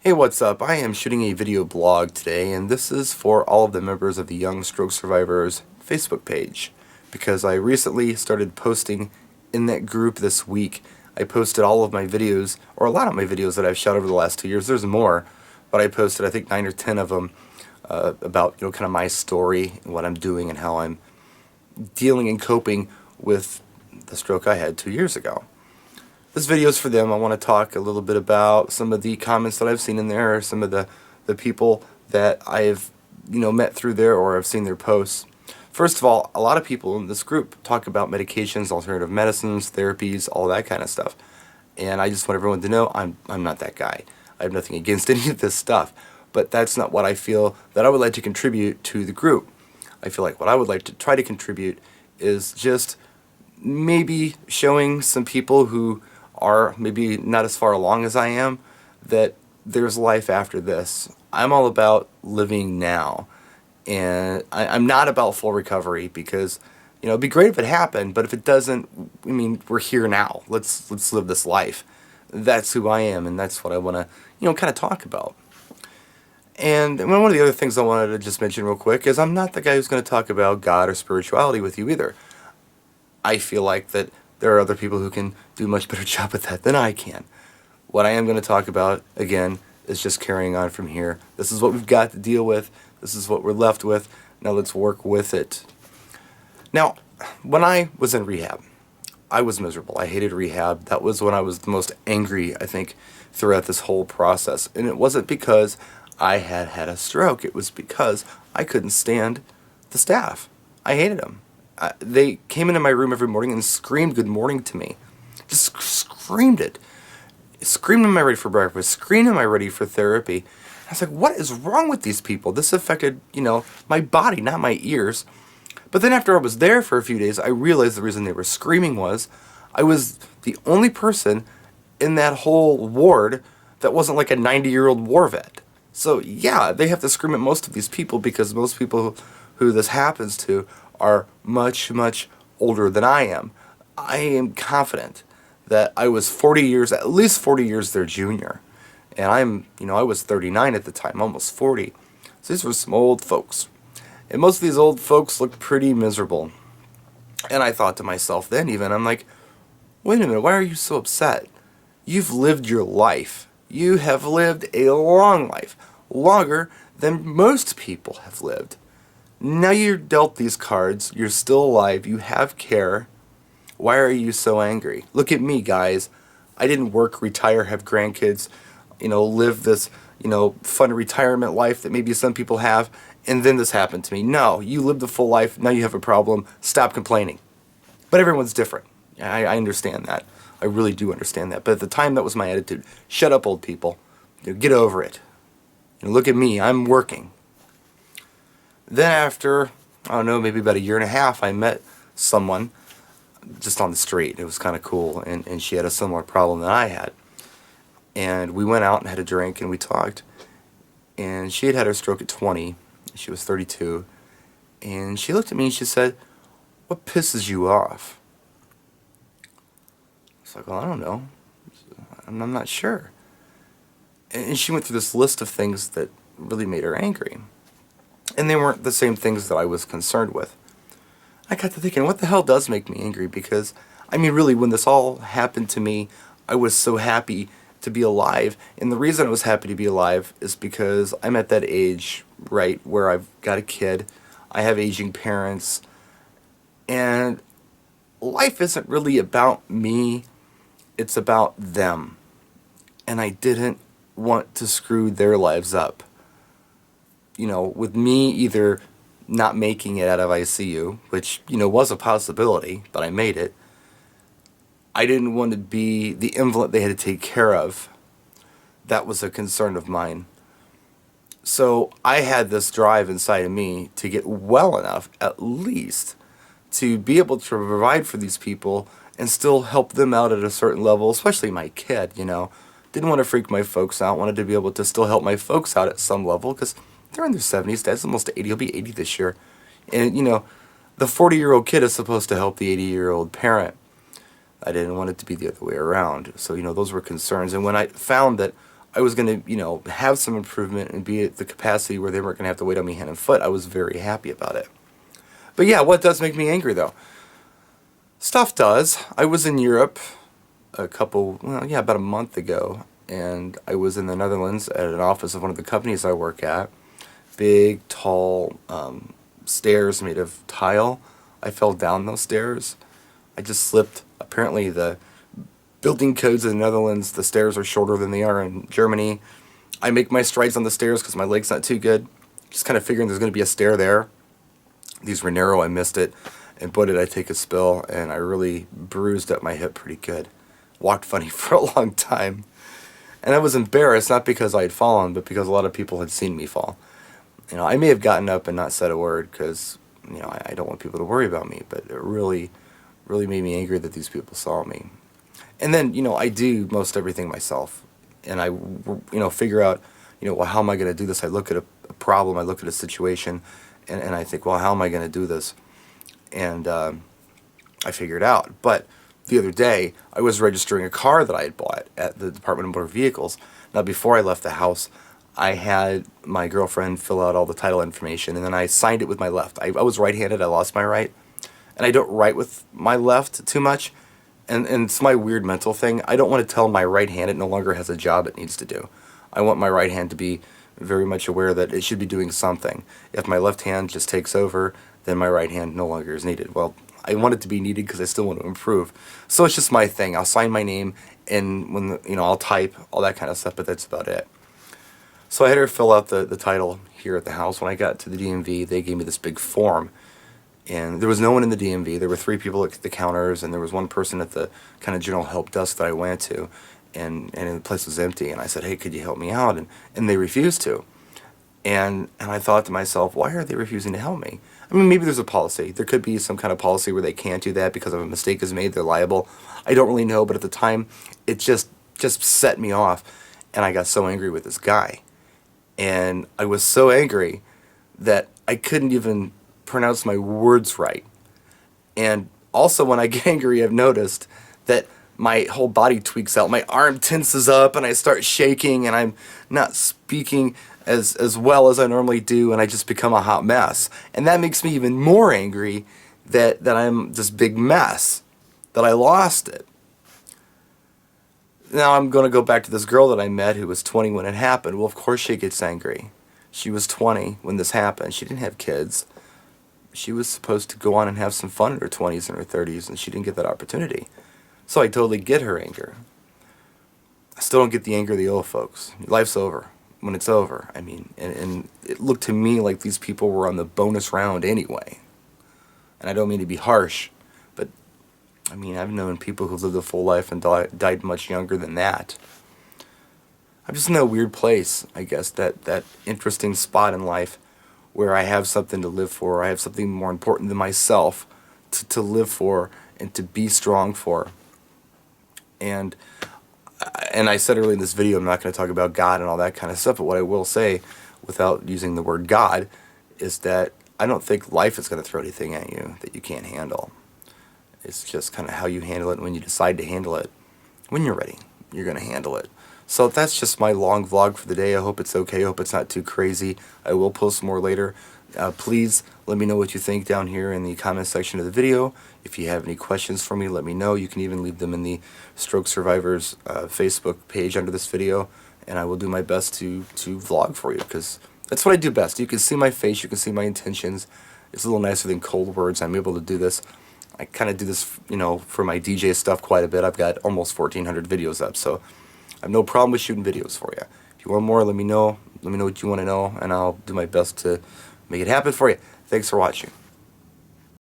Hey, what's up? I am shooting a video blog today, and this is for all of the members of the Young Stroke Survivors Facebook page, because I recently started posting in that group this week. I posted all of my videos, or a lot of my videos that I've shot over the last 2 years. There's more, but I posted I think 9 or 10 of them about kind of my story and what I'm doing and how I'm dealing and coping with the stroke I had 2 years ago. This video is for them. I want to talk a little bit about some of the comments that I've seen in there, or some of the people that I've met through there, or I've seen their posts. First of all, a lot of people in this group talk about medications, alternative medicines, therapies, all that kind of stuff. And I just want everyone to know I'm not that guy. I have nothing against any of this stuff, but that's not what I feel that I would like to contribute to the group. I feel like what I would like to try to contribute is just maybe showing some people who are maybe not as far along as I am that there's life after this. I'm all about living now, and I'm not about full recovery, because it'd be great if it happened, but if it doesn't, I mean, we're here now. Let's live this life. That's who I am, and that's what I want to kind of talk about. And one of the other things I wanted to just mention real quick is I'm not the guy who's going to talk about God or spirituality with you either. I feel like that there are other people who can do a much better job at that than I can. What I am going to talk about, again, is just carrying on from here. This is what we've got to deal with. This is what we're left with. Now let's work with it. Now, when I was in rehab, I was miserable. I hated rehab. That was when I was the most angry, I think, throughout this whole process. And it wasn't because I had had a stroke. It was because I couldn't stand the staff. I hated them. They came into my room every morning and screamed good morning to me. Just screamed it. Screamed, am I ready for breakfast? Screamed, am I ready for therapy? I was like, what is wrong with these people? This affected, my body, not my ears. But then after I was there for a few days, I realized the reason they were screaming was I was the only person in that whole ward that wasn't like a 90-year-old war vet. So yeah, they have to scream at most of these people, because most people who this happens to are much, much older than I am. I am confident that I was 40 years, at least 40 years their junior. And I was 39 at the time, almost 40. So these were some old folks. And most of these old folks looked pretty miserable. And I thought to myself then even, I'm like, wait a minute, why are you so upset? You've lived your life. You have lived a long life, longer than most people have lived. Now you're dealt these cards, you're still alive, you have care. Why are you so angry? Look at me, guys. I didn't work, retire, have grandkids, live this, fun retirement life that maybe some people have, and then this happened to me. No, you lived a full life, now you have a problem, stop complaining. But everyone's different. I understand that. I really do understand that. But at the time, that was my attitude. Shut up, old people. Get over it. Look at me, I'm working. Then after, I don't know, maybe about a year and a half, I met someone just on the street. It was kind of cool, and she had a similar problem that I had. And we went out and had a drink, and we talked. And she had had her stroke at 20. She was 32. And she looked at me and she said, what pisses you off? I was like, well, I don't know. I'm not sure. And she went through this list of things that really made her angry. And they weren't the same things that I was concerned with. I got to thinking, what the hell does make me angry? Because, really, when this all happened to me, I was so happy to be alive. And the reason I was happy to be alive is because I'm at that age, right, where I've got a kid, I have aging parents, and life isn't really about me, it's about them. And I didn't want to screw their lives up. With me either not making it out of ICU, which, was a possibility, but I made it. I didn't want to be the invalid they had to take care of. That was a concern of mine. So I had this drive inside of me to get well enough, at least, to be able to provide for these people and still help them out at a certain level, especially my kid, Didn't want to freak my folks out, wanted to be able to still help my folks out at some level, because they're in their 70s. Dad's almost 80. He'll be 80 this year. And, the 40-year-old kid is supposed to help the 80-year-old parent. I didn't want it to be the other way around. So, those were concerns. And when I found that I was going to, have some improvement and be at the capacity where they weren't going to have to wait on me hand and foot, I was very happy about it. But yeah, what does make me angry though? Stuff does. I was in Europe about a month ago, and I was in the Netherlands at an office of one of the companies I work at. Big, tall stairs made of tile. I fell down those stairs. I just slipped. Apparently the building codes in the Netherlands, the stairs are shorter than they are in Germany. I make my strides on the stairs because my leg's not too good. Just kind of figuring there's going to be a stair there. These were narrow, I missed it, and boy did I take a spill, and I really bruised up my hip pretty good. Walked funny for a long time. And I was embarrassed, not because I had fallen, but because a lot of people had seen me fall. I may have gotten up and not said a word because, I don't want people to worry about me, but it really, really made me angry that these people saw me. And then, I do most everything myself. And I, figure out, well, how am I going to do this? I look at a problem, I look at a situation, and I think, well, how am I going to do this? And I figure it out. But the other day, I was registering a car that I had bought at the Department of Motor Vehicles. Now, before I left the house, I had my girlfriend fill out all the title information, and then I signed it with my left. I was right-handed, I lost my right, and I don't write with my left too much, and it's my weird mental thing. I don't want to tell my right hand it no longer has a job it needs to do. I want my right hand to be very much aware that it should be doing something. If my left hand just takes over, then my right hand no longer is needed. Well, I want it to be needed because I still want to improve. So it's just my thing. I'll sign my name, and when I'll type, all that kind of stuff, but that's about it. So I had her fill out the title here at the house. When I got to the DMV, they gave me this big form, and there was no one in the DMV. There were 3 people at the counters, and there was one person at the kind of general help desk that I went to, and the place was empty. And I said, hey, could you help me out? And they refused to. And I thought to myself, why are they refusing to help me? I mean, maybe there's a policy. There could be some kind of policy where they can't do that because if a mistake is made, they're liable. I don't really know, but at the time, it just set me off, and I got so angry with this guy. And I was so angry that I couldn't even pronounce my words right. And also when I get angry, I've noticed that my whole body tweaks out. My arm tenses up and I start shaking, and I'm not speaking as well as I normally do, and I just become a hot mess. And that makes me even more angry that I'm this big mess, that I lost it. Now I'm going to go back to this girl that I met who was 20 when it happened. Well, of course she gets angry. She was 20 when this happened. She didn't have kids. She was supposed to go on and have some fun in her 20s and her 30s, and she didn't get that opportunity. So I totally get her anger. I still don't get the anger of the old folks. Life's over when it's over. I mean, and it looked to me like these people were on the bonus round anyway. And I don't mean to be harsh, but I mean, I've known people who've lived a full life and died much younger than that. I'm just in a weird place, I guess, that interesting spot in life where I have something to live for. I have something more important than myself to live for and to be strong for. And I said earlier in this video, I'm not going to talk about God and all that kind of stuff, but what I will say, without using the word God, is that I don't think life is going to throw anything at you that you can't handle. It's just kind of how you handle it, and when you decide to handle it, when you're ready, you're going to handle it. So that's just my long vlog for the day. I hope it's okay. I hope it's not too crazy. I will post more later. Please let me know what you think down here in the comment section of the video. If you have any questions for me, let me know. You can even leave them in the Stroke Survivors Facebook page under this video, and I will do my best to vlog for you, because that's what I do best. You can see my face, you can see my intentions. It's a little nicer than cold words. I'm able to do this. I kind of do this, for my DJ stuff quite a bit. I've got almost 1,400 videos up, so I have no problem with shooting videos for you. If you want more, let me know. Let me know what you want to know, and I'll do my best to make it happen for you. Thanks for watching.